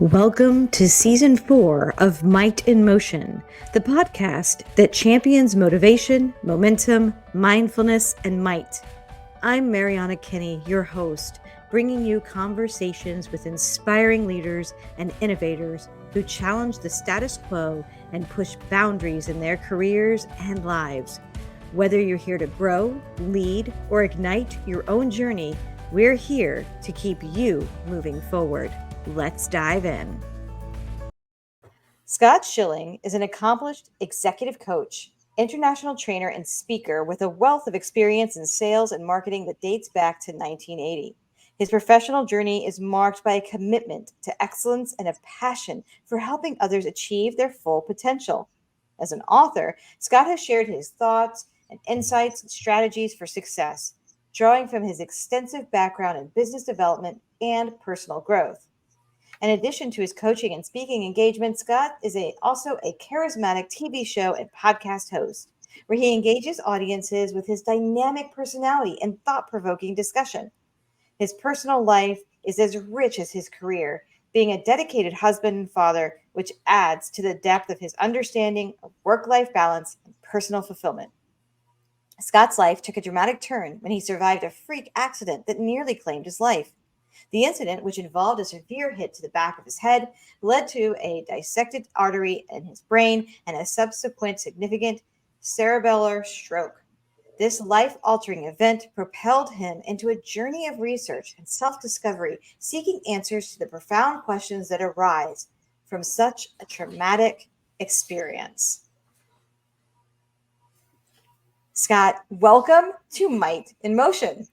Welcome to Season 4 of Might in Motion, the podcast that champions motivation, momentum, mindfulness, and might. I'm Marianna Kinnee, your host, bringing you conversations with inspiring leaders and innovators who challenge the status quo and push boundaries in their careers and lives. Whether you're here to grow, lead, or ignite your own journey, we're here to keep you moving forward. Let's dive in. Scott Schilling is an accomplished executive coach, international trainer, and speaker with a wealth of experience in sales and marketing that dates back to 1980. His professional journey is marked by a commitment to excellence and a passion for helping others achieve their full potential. As an author, Scott has shared his thoughts and insights and strategies for success, drawing from his extensive background in business development and personal growth. In addition to his coaching and speaking engagements, Scott is also a charismatic TV show and podcast host, where he engages audiences with his dynamic personality and thought-provoking discussion. His personal life is as rich as his career, being a dedicated husband and father, which adds to the depth of his understanding of work-life balance and personal fulfillment. Scott's life took a dramatic turn when he survived a freak accident that nearly claimed his life. The incident, which involved a severe hit to the back of his head, led to a dissected artery in his brain and a subsequent significant cerebellar stroke. This life-altering event propelled him into a journey of research and self-discovery, seeking answers to the profound questions that arise from such a traumatic experience. Scott, welcome to Might in Motion.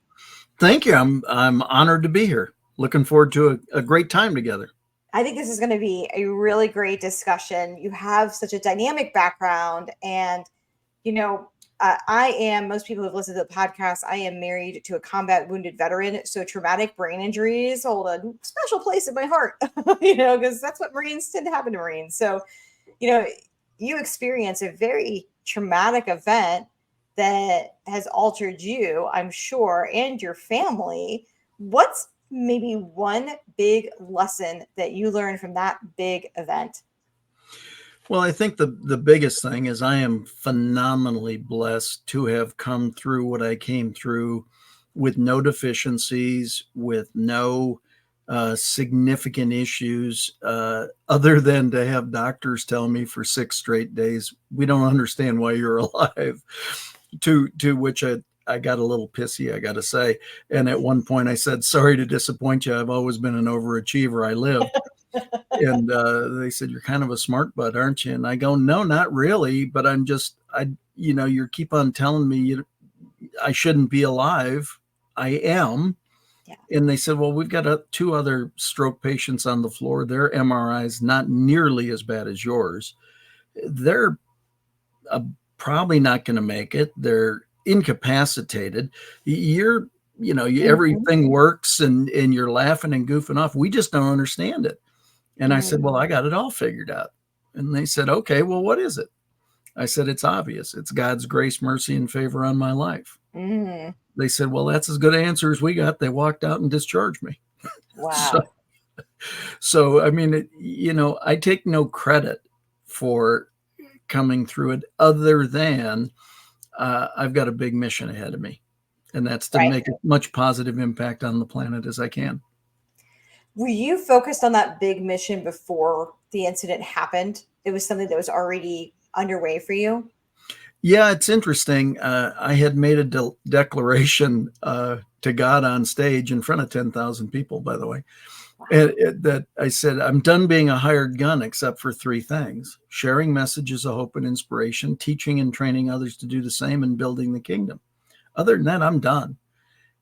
Thank you. I'm honored to be here. Looking forward to a great time together. I think this is going to be a really great discussion. You have such a dynamic background, and most people who've listened to the podcast, I am married to a combat wounded veteran, so traumatic brain injuries hold a special place in my heart, because that's what Marines tend to happen to Marines. So, you experience a very traumatic event that has altered you, I'm sure, and your family. What's maybe one big lesson that you learned from that big event? Well, I think the biggest thing is I am phenomenally blessed to have come through what I came through with no deficiencies, with no significant issues, other than to have doctors tell me for 6 straight days, we don't understand why you're alive. To which I got a little pissy, I got to say. And at one point I said, sorry to disappoint you. I've always been an overachiever. I lived. And they said, you're kind of a smart butt, aren't you? And I go, no, not really. But you keep on telling me I shouldn't be alive. I am. Yeah. And they said, well, we've got 2 other stroke patients on the floor. Their MRIs not nearly as bad as yours. They're probably not going to make it. They're incapacitated. Everything works and you're laughing and goofing off. We just don't understand it. And I said, well, I got it all figured out. And they said, okay, well, what is it? I said, it's obvious. It's God's grace, mercy, and favor on my life. Mm-hmm. They said, well, that's as good an answer as we got. They walked out and discharged me. Wow. So I mean, I take no credit for coming through it other than I've got a big mission ahead of me, and that's to make as much positive impact on the planet as I can. Were you focused on that big mission before the incident happened? It was something that was already underway for you? Yeah, it's interesting. I had made a declaration to God on stage in front of 10,000 people, by the way. Wow. That I said, I'm done being a hired gun except for 3 things: sharing messages of hope and inspiration, teaching and training others to do the same, and building the kingdom. Other than that, I'm done.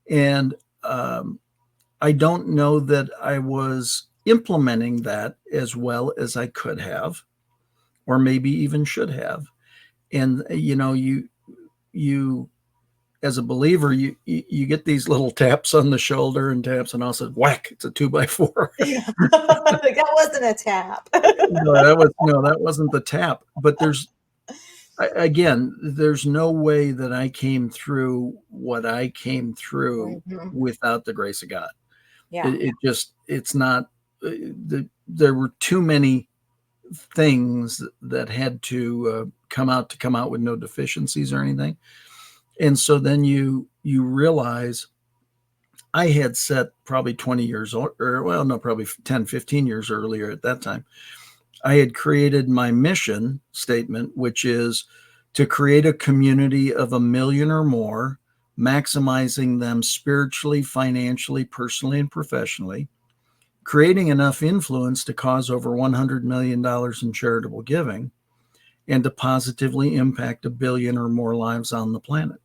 And I don't know that I was implementing that as well as I could have, or maybe even should have. And, you as a believer, you get these little taps on the shoulder and taps, and all said, whack, it's a 2x4. That wasn't a tap. that wasn't the tap. But there's no way that I came through what I came through without the grace of God. Yeah. It's not there were too many things that had to come out with no deficiencies or anything. And so then you realize I had set probably 20 years or well, no, probably 10, 15 years earlier at that time. I had created my mission statement, which is to create a community of 1 million or more, maximizing them spiritually, financially, personally, and professionally, creating enough influence to cause over $100 million in charitable giving, and to positively impact 1 billion or more lives on the planet.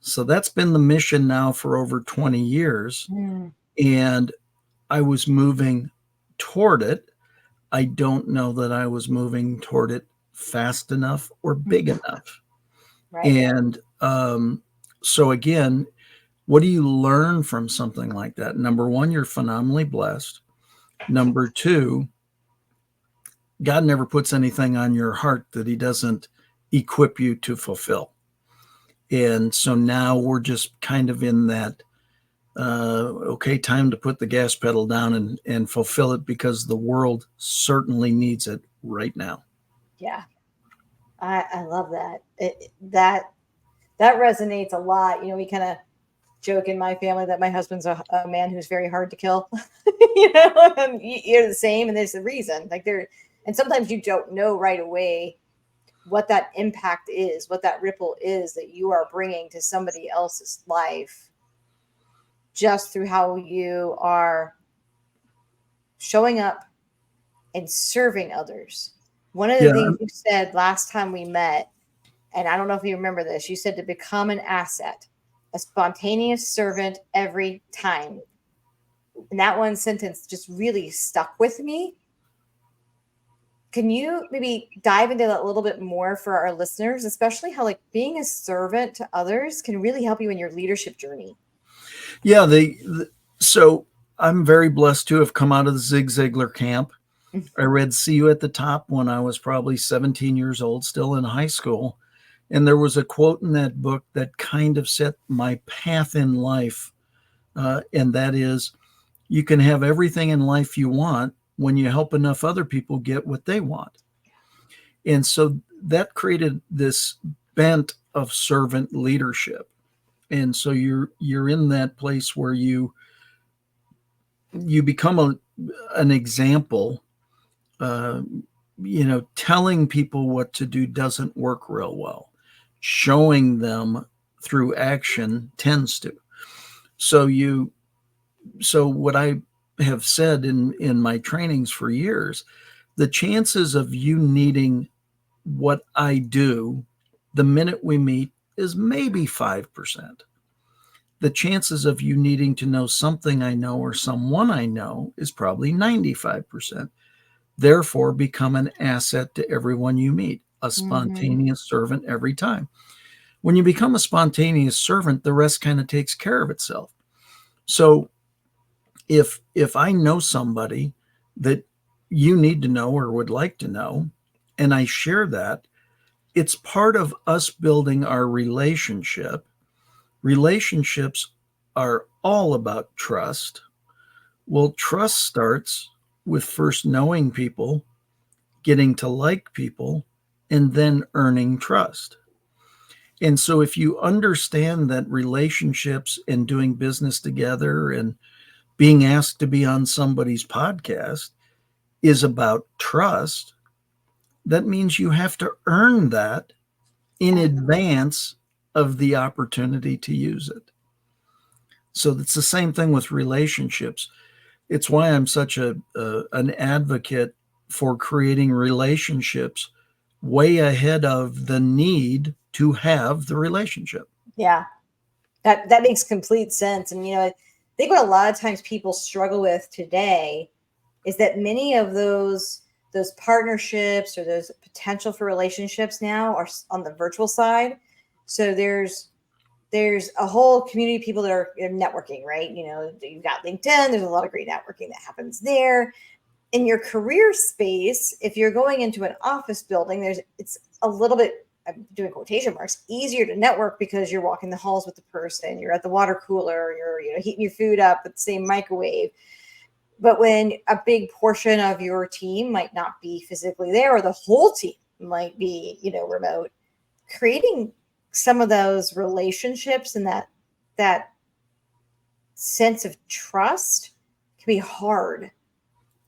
So that's been the mission now for over 20 years. And I was moving toward it. I don't know that I was moving toward it fast enough or big enough. Right. And so again, what do you learn from something like that? Number one, you're phenomenally blessed. Number two, God never puts anything on your heart that he doesn't equip you to fulfill. And so now we're just kind of in that, okay, time to put the gas pedal down and fulfill it, because the world certainly needs it right now. Yeah. I love that. That resonates a lot. You know, we kind of joke in my family that my husband's a man who's very hard to kill. You know, and you're the same, and there's a reason. Like and sometimes you don't know right away what that impact is, what that ripple is that you are bringing to somebody else's life, just through how you are showing up and serving others. One of the things you said last time we met, and I don't know if you remember this, you said to become an asset, a spontaneous servant every time. And that one sentence just really stuck with me. Can you maybe dive into that a little bit more for our listeners, especially how like being a servant to others can really help you in your leadership journey? Yeah. So I'm very blessed to have come out of the Zig Ziglar camp. I read See You at the Top when I was probably 17 years old, still in high school. And there was a quote in that book that kind of set my path in life. And that is, you can have everything in life you want when you help enough other people get what they want. And so that created this bent of servant leadership. And so you're in that place where you become an example. Telling people what to do doesn't work real well. Showing them through action tends to. So what I have said in my trainings for years, the chances of you needing what I do the minute we meet is maybe 5%. The chances of you needing to know something I know or someone I know is probably 95%. Therefore, become an asset to everyone you meet, a spontaneous servant every time. When you become a spontaneous servant, the rest kind of takes care of itself. So if I know somebody that you need to know or would like to know, and I share that, it's part of us building our relationship. Relationships are all about trust. Well, trust starts with first knowing people, getting to like people, and then earning trust. And so if you understand that relationships and doing business together and being asked to be on somebody's podcast is about trust, that means you have to earn that in advance of the opportunity to use it. So it's the same thing with relationships. It's why I'm such an advocate for creating relationships way ahead of the need to have the relationship. Yeah, that makes complete sense. And, I think what a lot of times people struggle with today is that many of those partnerships or those potential for relationships now are on the virtual side. So there's a whole community of people that are networking, right? You've got LinkedIn. There's a lot of great networking that happens there. In your career space, if you're going into an office building, it's a little bit, I'm doing quotation marks, easier to network because you're walking the halls with the person, you're at the water cooler, you're heating your food up at the same microwave. But when a big portion of your team might not be physically there, or the whole team might be, remote, creating some of those relationships and that sense of trust can be hard.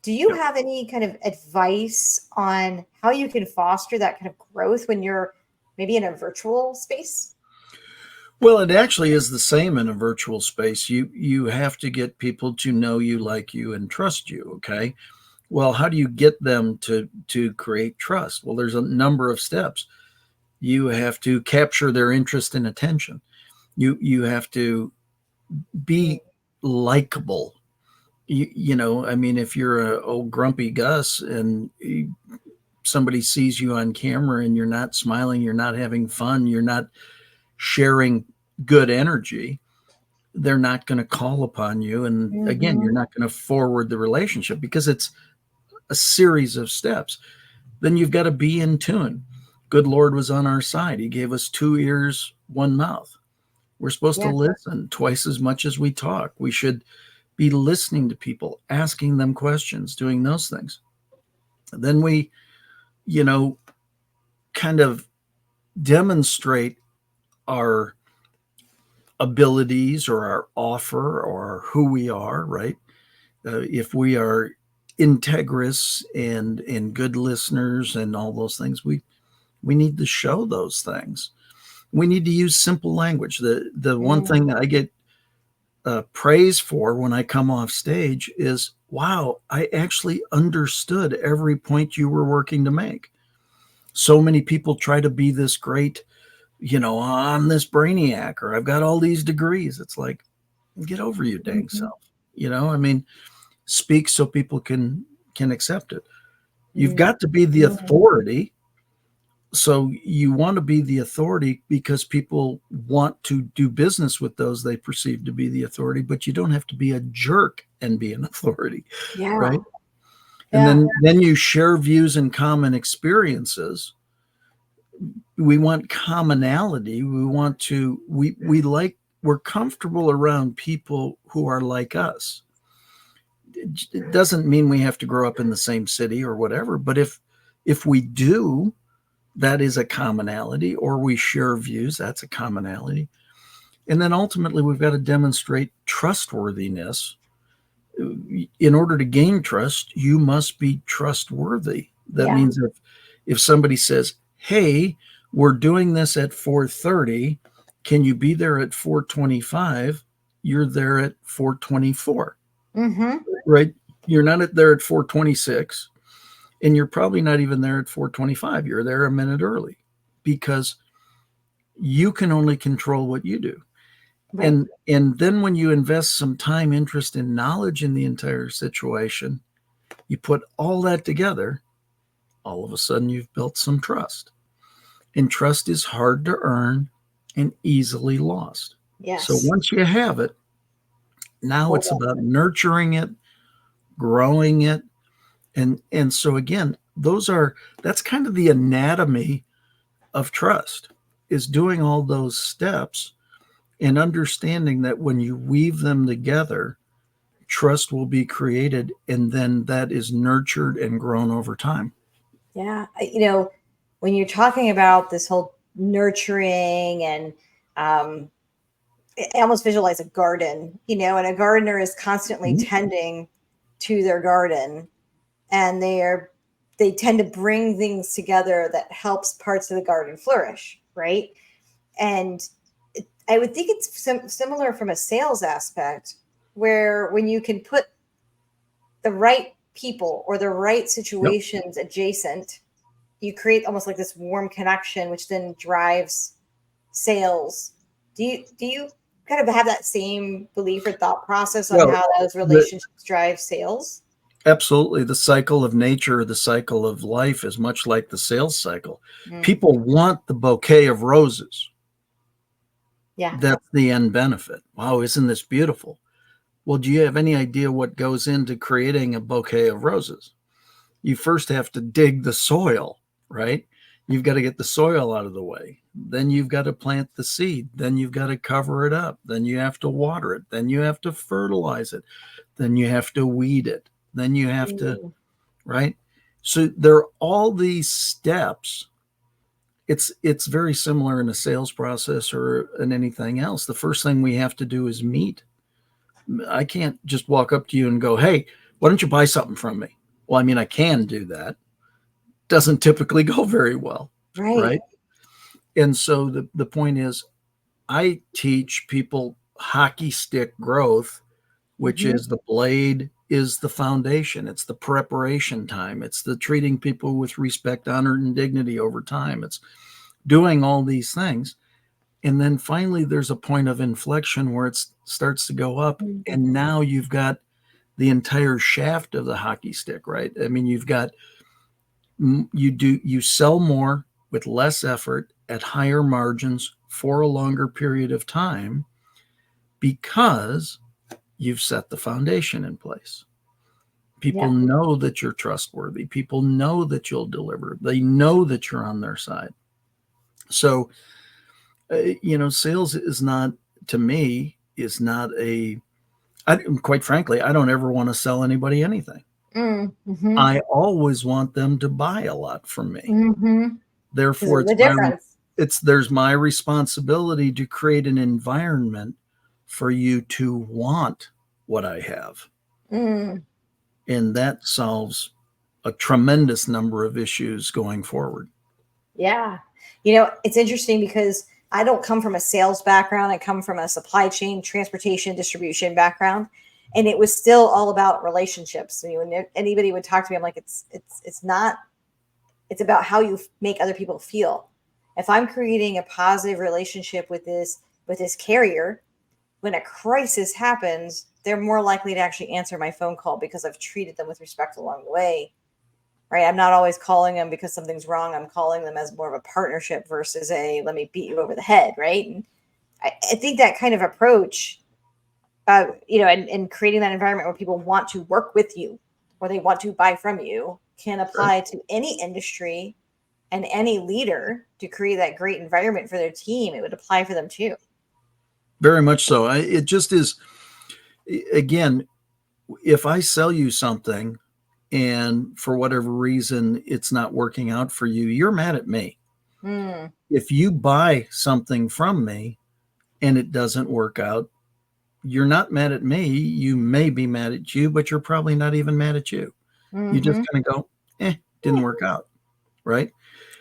Do you Yep. have any kind of advice on how you can foster that kind of growth when you're maybe in a virtual space? Well, it actually is the same in a virtual space. You have to get people to know you, like you, and trust you. Okay. Well, how do you get them to create trust? Well, there's a number of steps. You have to capture their interest and attention. You have to be likable. I mean, if you're a old grumpy Gus and somebody sees you on camera and you're not smiling, you're not having fun, you're not sharing good energy, they're not going to call upon you. And again, you're Mm-hmm. not going to forward the relationship because it's a series of steps. Then you've got to be in tune. Good Lord was on our side. He gave us 2 ears, one mouth. We're supposed to Yeah. listen twice as much as we talk. We should be listening to people, asking them questions, doing those things. Then we, you know, kind of demonstrate our abilities or our offer or who we are, right? If we are integrous and good listeners and all those things, we need to show those things. We need to use simple language. The one Mm. thing that I get praise for when I come off stage is, wow, I actually understood every point you were working to make. So many people try to be this great, I'm this brainiac or I've got all these degrees. It's like, get over your dang Mhm. self. I mean, speak so people can accept it. You've Mm. got to be the Mm. authority. So you want to be the authority because people want to do business with those they perceive to be the authority, but you don't have to be a jerk and be an authority, Yeah. right? And Yeah. then you share views and common experiences. We want commonality. We're comfortable around people who are like us. It doesn't mean we have to grow up in the same city or whatever, but if we do, that is a commonality, or we share views, that's a commonality. And then ultimately, we've got to demonstrate trustworthiness. In order to gain trust, you must be trustworthy. That Yeah. means if somebody says, "Hey, we're doing this at 4:30, can you be there at 4:25?" You're there at 4:24, Mm-hmm. right? You're not there at 4:26, and you're probably not even there at 4:25. You're there a minute early because you can only control what you do. Right. And then when you invest some time, interest, and knowledge in the entire situation, you put all that together, all of a sudden you've built some trust. And trust is hard to earn and easily lost. So Yes. once you have it, now Hold it's on. about nurturing it, growing it. And so again, that's kind of the anatomy of trust, is doing all those steps and understanding that when you weave them together, trust will be created, and then that is nurtured and grown over time. Yeah. When you're talking about this whole nurturing and um, I almost visualize a garden, and a gardener is constantly Mhm. tending to their garden, and they tend to bring things together that helps parts of the garden flourish, right? And I would think it's similar from a sales aspect, where when you can put the right people or the right Yep. situations adjacent, you create almost like this warm connection, which then drives sales. Do you kind of have that same belief or thought process on Well, how those the, relationships drive sales? absolutely. The cycle of nature, the cycle of life is much like the sales cycle. Mm, People want the bouquet of roses. yeah. That's the end benefit. Wow, isn't this beautiful? Well, do you have any idea what goes into creating a bouquet of roses? You first have to dig the soil, right? You've got to get the soil out of the way. Then you've got to plant the seed. Then you've got to cover it up. Then you have to water it. Then you have to fertilize it. then you have to weed it, then you have to, Mm. right? So there are all these steps. It's very similar in a sales process or in anything else. The first thing we have to do is meet. I can't just walk up to you and go, hey, why don't you buy something from me? Well, I mean, I can do that. Doesn't typically go very well, Right. right? And so the point is, I teach people hockey stick growth, which Hmm. is the blade is the foundation. It's the preparation time. It's the treating people with respect, honor, and dignity over time. It's doing all these things. And then finally, there's a point of inflection where it starts to go up. And now you've got the entire shaft of the hockey stick, right? I mean, you sell more with less effort at higher margins for a longer period of time because you've set the foundation in place. People Yeah. know that you're trustworthy. People know that you'll deliver. They know that you're on their side. So, sales is not, to me, is not quite frankly, I don't ever want to sell anybody anything. Mm-hmm. I always want them to buy a lot from me. Mm-hmm. Because Therefore, of the difference. there's my responsibility to create an environment for you to want what I have. Mm. And that solves a tremendous number of issues going forward. Yeah. It's interesting because I don't come from a sales background. I come from a supply chain, transportation, distribution background. And it was still all about relationships. When anybody would talk to me, I'm like, it's not, it's about how you make other people feel. If I'm creating a positive relationship with this carrier, when a crisis happens, they're more likely to actually answer my phone call because I've treated them with respect along the way, right? I'm not always calling them because something's wrong. I'm calling them as more of a partnership versus a let me beat you over the head, right? And I think that kind of approach, and creating that environment where people want to work with you or they want to buy from you can Right? apply to any industry and any leader to create that great environment for their team. It would apply for them too. Very much so. It just is, again, if I sell you something and for whatever reason it's not working out for you, you're mad at me. Mm, If you buy something from me and it doesn't work out, you're not mad at me. You may be mad at you, but you're probably not even mad at you. You just mm-hmm. kind of go, didn't work out, right?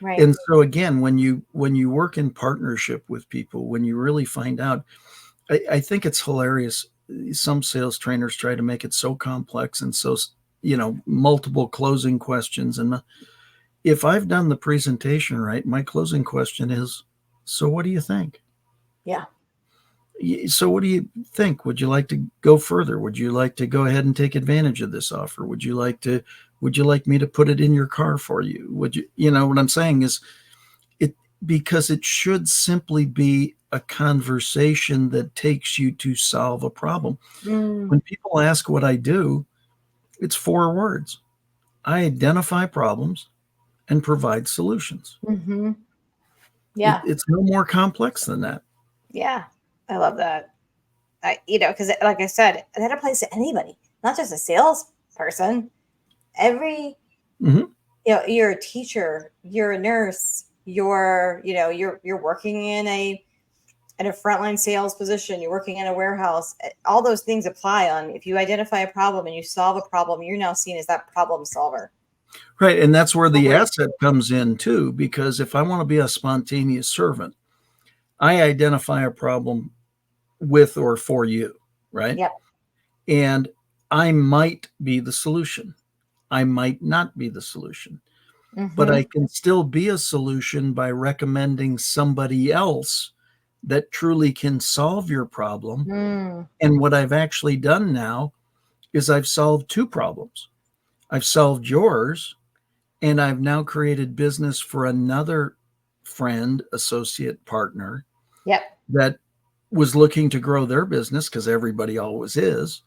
Right. And so again, when you work in partnership with people, when you really find out, I think it's hilarious. Some sales trainers try to make it so complex and so multiple closing questions. And if I've done the presentation right, my closing question is, so what do you think? Yeah. So what do you think? Would you like to go further? Would you like to go ahead and take advantage of this offer? Would you like me to put it in your car for you? What I'm saying is it, because it should simply be a conversation that takes you to solve a problem. Mm, When people ask what I do, it's 4 words. I identify problems and provide solutions. mm-hmm. Yeah. It's no more complex than that. Yeah. I love that. Because like I said, that applies to anybody, not just a salesperson. Every, Hmm. you're a teacher, you're a nurse, you're working in a frontline sales position, you're working in a warehouse. All those things apply on if you identify a problem and you solve a problem, you're now seen as that problem solver. Right. And that's where the Right. asset comes in too, because if I want to be a spontaneous servant, I identify a problem with or for you, right? Yep. And I might be the solution. I might not be the solution, but I Mm-hmm. can still be a solution by recommending somebody else that truly can solve your problem. Mm. And what I've actually done now is I've solved 2 problems. I've solved yours, and I've now created business for another friend, associate, partner Yep. that was looking to grow their business because everybody always is.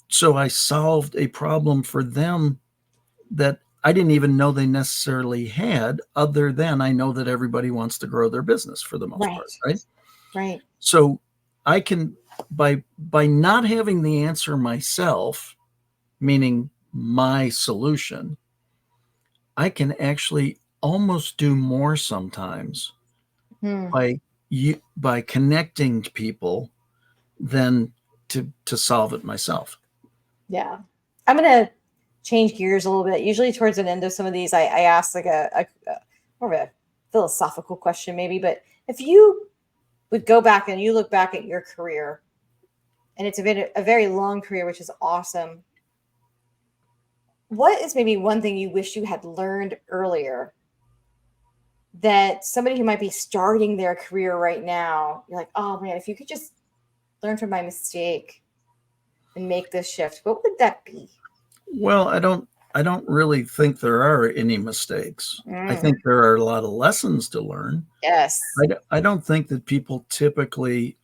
So I solved a problem for them that I didn't even know they necessarily had, other than I know that everybody wants to grow their business for the most part, Right. right? Right. So I can by not having the answer myself, meaning my solution, I can actually almost do more sometimes Hmm. by connecting to people than to solve it myself. Yeah. I'm going to change gears a little bit. Usually towards the end of some of these, I ask like a more of a philosophical question maybe, but if you would go back and you look back at your career, and it's been a very long career, which is awesome. What is maybe one thing you wish you had learned earlier that somebody who might be starting their career right now, you're like, oh man, if you could just learn from my mistake and make this shift, what would that be? Well, I don't really think there are any mistakes. I Mm, think there are a lot of lessons to learn. yes. I don't think that people typically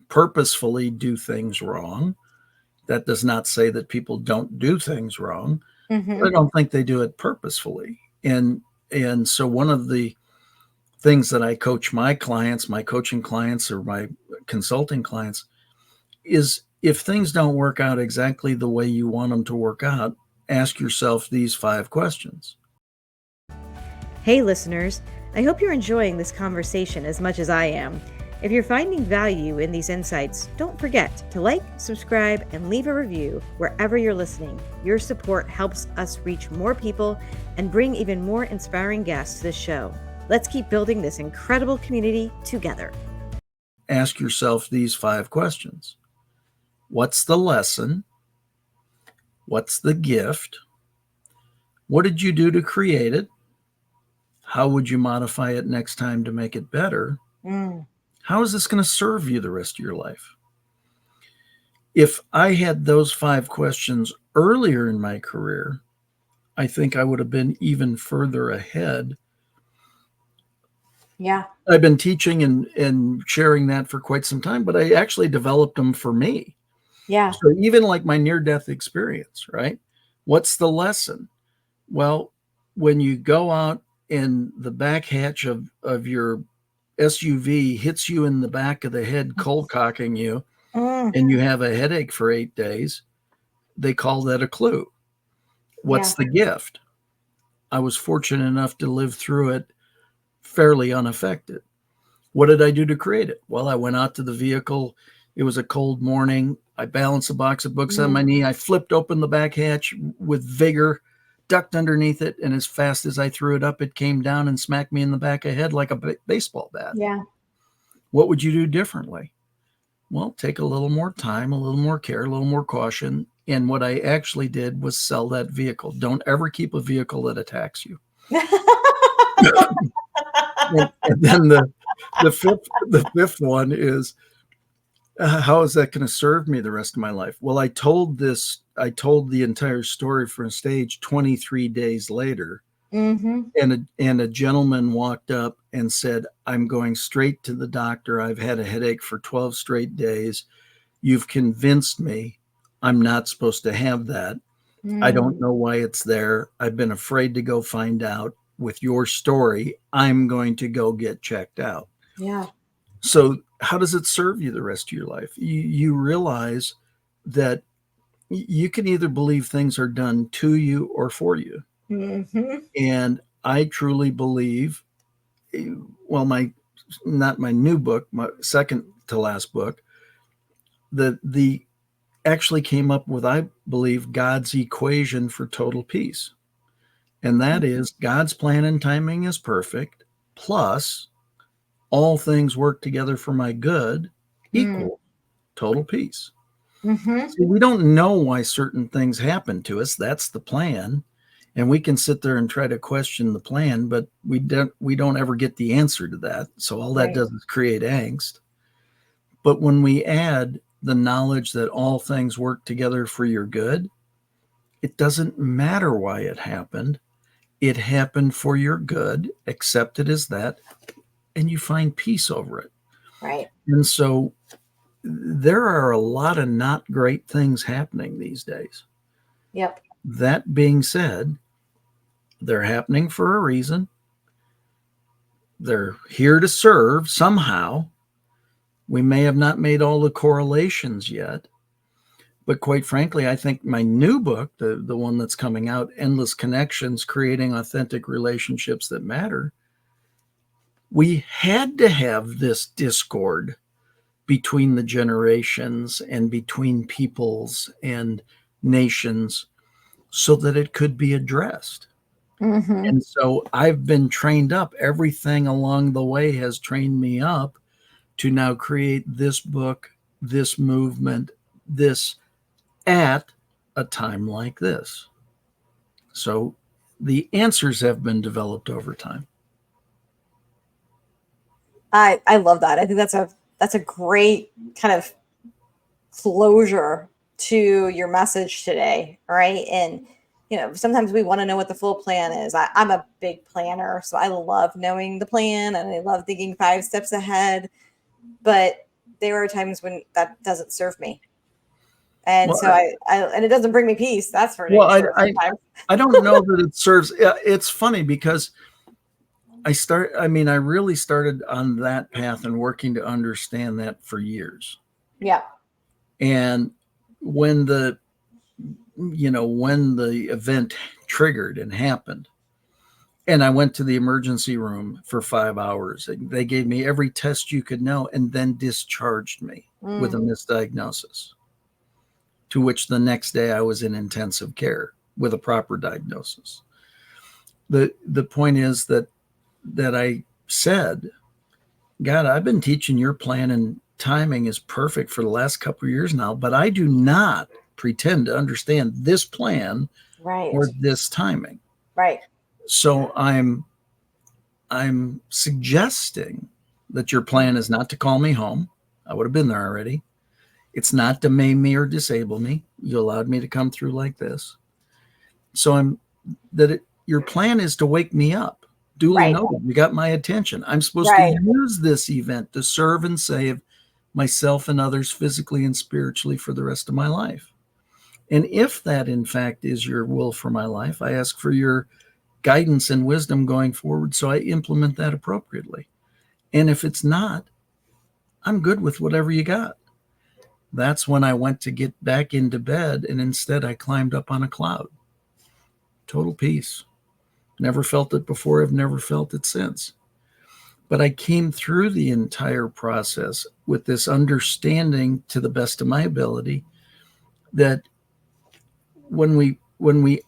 purposefully do things wrong. That does not say that people don't do things wrong. I Hmm. don't think they do it purposefully. And so one of the things that I coach my clients, my coaching clients or my consulting clients is if things don't work out exactly the way you want them to work out, ask yourself these 5 questions. Hey, listeners, I hope you're enjoying this conversation as much as I am. If you're finding value in these insights, don't forget to like, subscribe, and leave a review wherever you're listening. Your support helps us reach more people and bring even more inspiring guests to the show. Let's keep building this incredible community together. Ask yourself these 5 questions. What's the lesson? What's the gift? What did you do to create it? How would you modify it next time to make it better? Mm, How is this going to serve you the rest of your life? If I had those 5 questions earlier in my career, I think I would have been even further ahead. yeah. I've been teaching and sharing that for quite some time, but I actually developed them for me. Yeah. So even like my near-death experience, right? What's the lesson? Well, when you go out and the back hatch of your SUV hits you in the back of the head, cold cocking you, Mm, and you have a headache for 8 days, they call that a clue. yeah. What's the gift? I was fortunate enough to live through it fairly unaffected. What did I do to create it? Well, I went out to the vehicle. It was a cold morning. I balanced a box of books on my Mm, knee. I flipped open the back hatch with vigor, ducked underneath it, and as fast as I threw it up, it came down and smacked me in the back of the head like a baseball bat. yeah. What would you do differently? Well, take a little more time, a little more care, a little more caution. And what I actually did was sell that vehicle. Don't ever keep a vehicle that attacks you. And then the fifth one is how is that going to serve me the rest of my life? Well, I told the entire story for a stage 23 days later, Hmm. and a gentleman walked up and said, I'm going straight to the doctor. I've had a headache for 12 straight days. You've convinced me I'm not supposed to have that. I don't Mm, know why it's there. I've been afraid to go find out. With your story, I'm going to go get checked out. yeah. So, how does it serve you the rest of your life? You realize that you can either believe things are done to you or for you. Hmm. And I truly believe, eh, well, not my new book, my second to last book, the actually came up with, I believe, God's equation for total peace. And that is God's plan and timing is perfect, plus all things work together for my good Mm, equal total peace. hmm. See, we don't know why certain things happen to us. That's the plan. And we can sit there and try to question the plan, but we don't ever get the answer to that. So all that Right. does is create angst. But when we add the knowledge that all things work together for your good, it doesn't matter why it happened. It happened for your good. Accept it as that, and you find peace over it. Right. And so there are a lot of not great things happening these days. Yep. That being said, they're happening for a reason. They're here to serve somehow. We may have not made all the correlations yet, but quite frankly, I think my new book, the one that's coming out, Endless Connections, Creating Authentic Relationships That Matter, we had to have this discord between the generations and between peoples and nations so that it could be addressed. Mm-hmm. And so I've been trained up. Everything along the way has trained me up to now create this book, this movement, this at a time like this. So the answers have been developed over time. I love that. I think that's a great kind of closure to your message today, right? And sometimes we want to know what the full plan is. I'm a big planner, so I love knowing the plan and I love thinking 5 steps ahead. But there are times when that doesn't serve me, and Well, so I and it doesn't bring me peace. That's for well, sure. Sometimes, I don't know that it serves. It's funny because I really started on that path and working to understand that for years. yeah, And when when the event triggered and happened, and I went to the emergency room for 5 hours, they gave me every test you could know and then discharged me with a misdiagnosis, to which the next day I was in intensive care with a proper diagnosis. The point is that I said, God, I've been teaching your plan and timing is perfect for the last couple of years now, but I do not pretend to understand this plan right, or this timing. right, So I'm suggesting that your plan is not to call me home. I would have been there already. It's not to maim me or disable me. You allowed me to come through like this. So your plan is to wake me up. Duly right, noted. You got my attention. I'm supposed to right. use this event to serve and save myself and others physically and spiritually for the rest of my life. And if that, in fact, is your will for my life, I ask for your guidance and wisdom going forward so I implement that appropriately. And if it's not, I'm good with whatever you got. That's when I went to get back into bed, and instead I climbed up on a cloud. Total peace. Never felt it before. I've never felt it since. But I came through the entire process with this understanding, to the best of my ability, that when we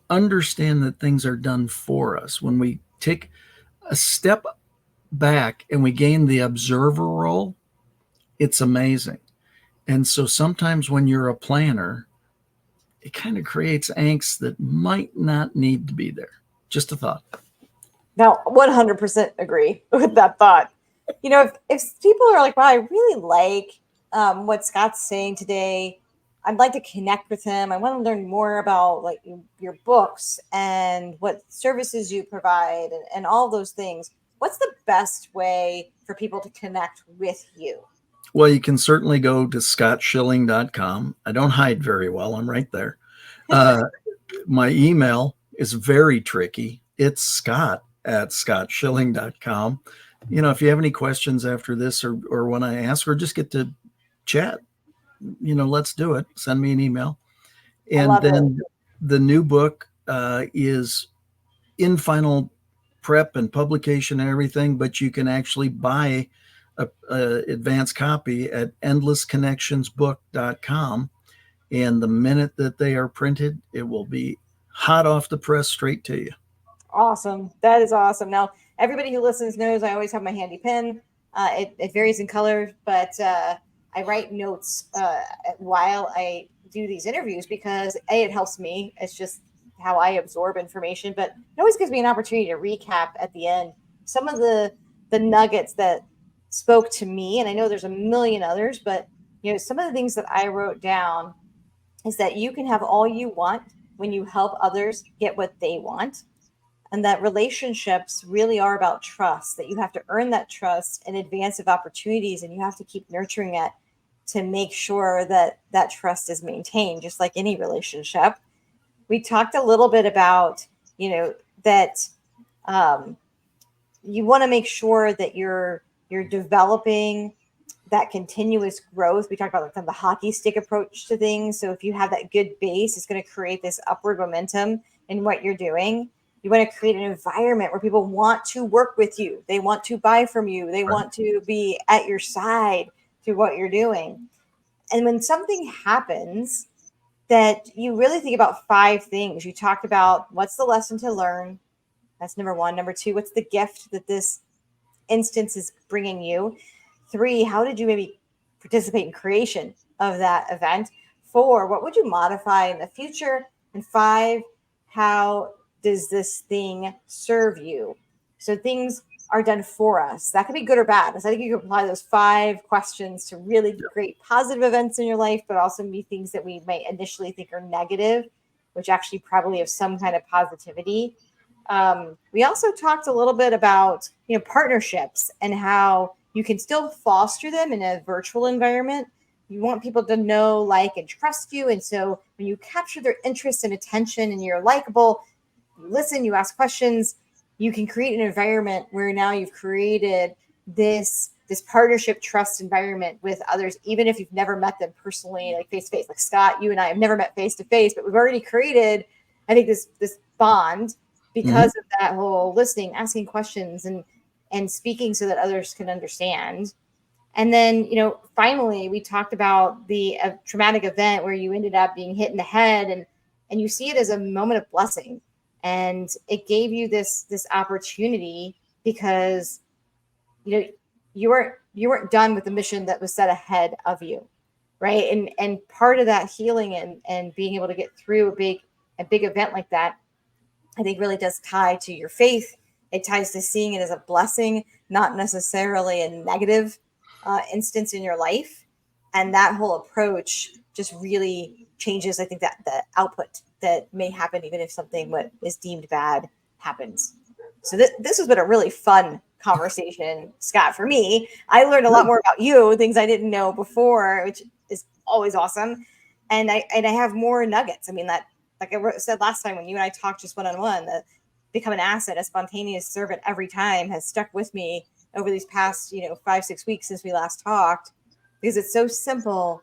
understand that things are done for us, when we take a step back and we gain the observer role, it's amazing. And so sometimes when you're a planner, it kind of creates angst that might not need to be there. Just a thought. Now, 100% agree with that thought. If people are like, wow, I really like what Scott's saying today, I'd like to connect with him. I want to learn more about like your books and what services you provide and all those things. What's the best way for people to connect with you? Well, you can certainly go to scottschilling.com. I don't hide very well. I'm right there. My email is very tricky. It's scott@scottschilling.com. If you have any questions after this or when I ask or just get to chat, let's do it. Send me an email. I And love it. then the new book is in final prep and publication and everything, but you can actually buy a advanced copy at endlessconnectionsbook.com. And the minute that they are printed, it will be hot off the press straight to you. Awesome. That is awesome. Now, everybody who listens knows I always have my handy pen. It varies in color, but I write notes while I do these interviews because it helps me. It's just how I absorb information, but it always gives me an opportunity to recap at the end some of the nuggets that spoke to me. And I know there's a million others, but some of the things that I wrote down is that you can have all you want when you help others get what they want, and that relationships really are about trust, that you have to earn that trust in advance of opportunities and you have to keep nurturing it to make sure that that trust is maintained, just like any relationship. We talked a little bit about that you want to make sure that you're developing that continuous growth. We talked about like the hockey stick approach to things. So if you have that good base, it's going to create this upward momentum in what you're doing. You want to create an environment where people want to work with you. They want to buy from you. They want to be at your side through what you're doing. And when something happens, that you really think about 5 things. You talked about what's the lesson to learn. That's number 1. Number 2, what's the gift that this instance is bringing you? 3, how did you maybe participate in creation of that event? 4, what would you modify in the future? And 5, how does this thing serve you? So things are done for us. That could be good or bad. So I think you can apply those 5 questions to really create positive events in your life, but also be things that we might initially think are negative, which actually probably have some kind of positivity. We also talked a little bit about, partnerships and how you can still foster them in a virtual environment. You want people to know, like, and trust you. And so when you capture their interest and attention and you're likable, you listen, you ask questions, you can create an environment where now you've created this partnership trust environment with others, even if you've never met them personally, like face to face. Like Scott, you and I have never met face to face, but we've already created, I think, this bond because of that whole listening, asking questions, and speaking so that others can understand. And then, finally, we talked about the traumatic event where you ended up being hit in the head, and you see it as a moment of blessing. And it gave you this opportunity because, you weren't done with the mission that was set ahead of you, right? And part of that healing and being able to get through a big event like that, I think really does tie to your faith. It ties to seeing it as a blessing, not necessarily a negative instance in your life. And that whole approach just really changes, I think, that the output that may happen, even if something what is deemed bad happens. So this has been a really fun conversation, Scott, for me. I learned a lot more about you, things I didn't know before, which is always awesome. And I have more nuggets. I mean, that, like I said last time when you and I talked just one-on-one, that become an asset, a spontaneous servant every time has stuck with me over these past, 5-6 weeks since we last talked, because it's so simple,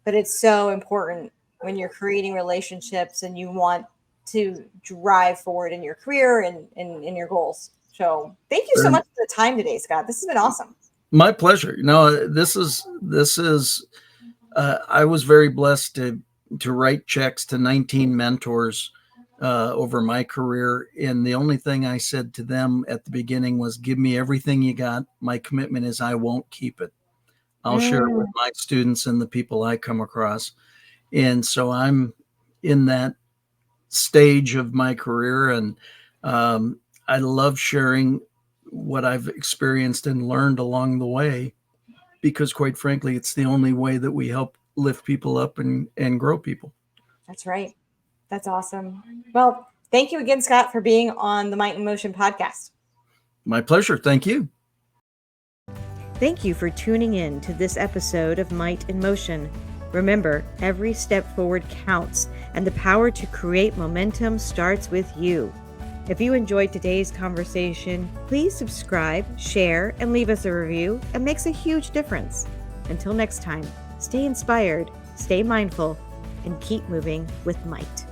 but it's so important when you're creating relationships and you want to drive forward in your career and in your goals. So thank you so much for the time today, Scott. This has been awesome. My pleasure. This is I was very blessed to write checks to 19 mentors over my career. And the only thing I said to them at the beginning was, give me everything you got. My commitment is I won't keep it. I'll share it with my students and the people I come across. And so I'm in that stage of my career. And I love sharing what I've experienced and learned along the way, because quite frankly, it's the only way that we help lift people up and grow people. That's right. That's awesome. Well, thank you again, Scott, for being on the Might in Motion podcast. My pleasure. Thank you. Thank you for tuning in to this episode of Might in Motion. Remember, every step forward counts, and the power to create momentum starts with you. If you enjoyed today's conversation, please subscribe, share, and leave us a review. It makes a huge difference. Until next time, stay inspired, stay mindful, and keep moving with might.